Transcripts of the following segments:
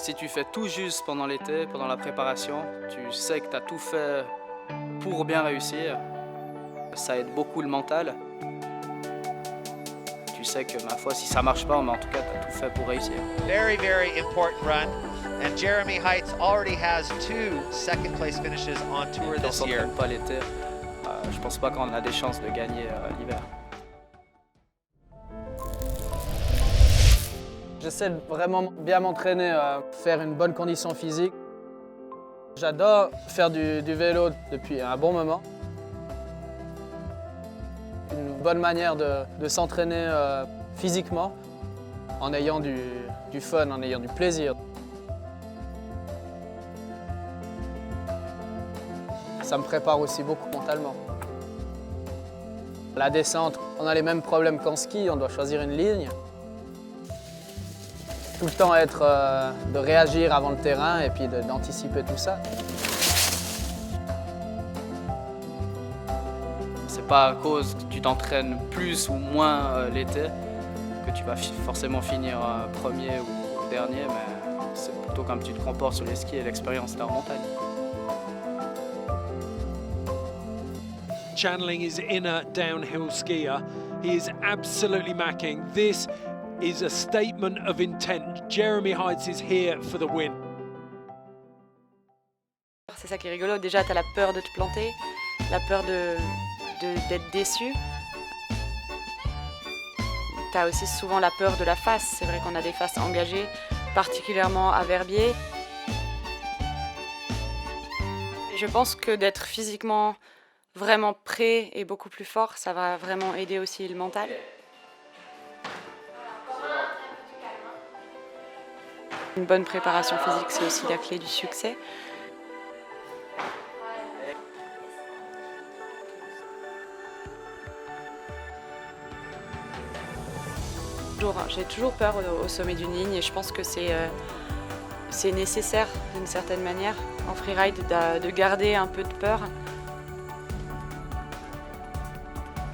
Si tu fais tout juste pendant l'été, pendant la préparation, tu sais que tu as tout fait pour bien réussir. Ça aide beaucoup le mental. Tu sais que, ma foi, si ça marche pas, mais en tout cas, tu as tout fait pour réussir. Very, very important run. And Jeremy Heights already has 2 second place finishes on tour Si on this year. s'entraîne pas l'été, je pense pas qu'on a des chances de gagner l'hiver. J'essaie de vraiment bien m'entraîner, faire une bonne condition physique. J'adore faire du vélo depuis un bon moment. Une bonne manière de s'entraîner physiquement, en ayant du fun, en ayant du plaisir. Ça me prépare aussi beaucoup mentalement. La descente, on a les mêmes problèmes qu'en ski, on doit choisir une ligne. Tout le temps de réagir avant le terrain et puis d'anticiper tout ça. C'est pas à cause que tu t'entraînes plus ou moins l'été que tu vas forcément finir premier ou dernier, mais c'est plutôt comme tu te comportes sur les skis et l'expérience de la montagne. Channeling is inner downhill skier. He is absolutely macking. This is a statement of intent. Jeremy Heights is here for the win. C'est ça qui est rigolo. Déjà, tu as la peur de te planter, la peur d'être déçu. Tu as aussi souvent la peur de la face. C'est vrai qu'on a des faces engagées, particulièrement à Verbier. Je pense que d'être physiquement vraiment prêt et beaucoup plus fort, ça va vraiment aider aussi le mental. Une bonne préparation physique, c'est aussi la clé du succès. J'ai toujours peur au sommet d'une ligne et je pense que c'est nécessaire d'une certaine manière en freeride de garder un peu de peur.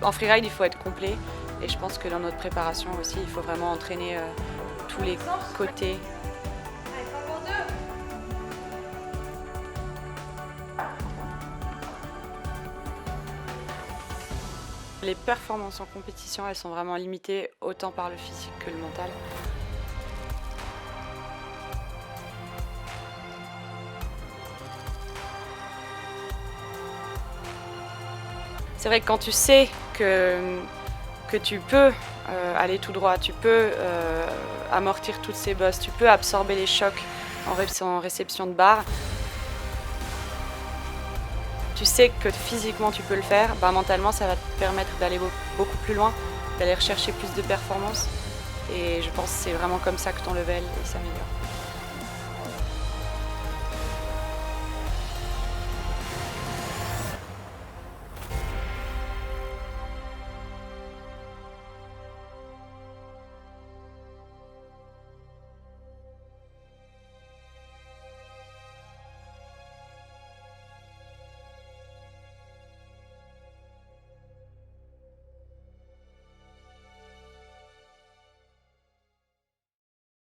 En freeride, il faut être complet et je pense que dans notre préparation aussi, il faut vraiment entraîner tous les côtés. Les performances en compétition, elles sont vraiment limitées autant par le physique que le mental. C'est vrai que quand tu sais que tu peux aller tout droit, tu peux amortir toutes ces bosses, tu peux absorber les chocs en réception de barre, tu sais que physiquement tu peux le faire, mentalement ça va te permettre d'aller beaucoup plus loin, d'aller rechercher plus de performances. Et je pense que c'est vraiment comme ça que ton level s'améliore.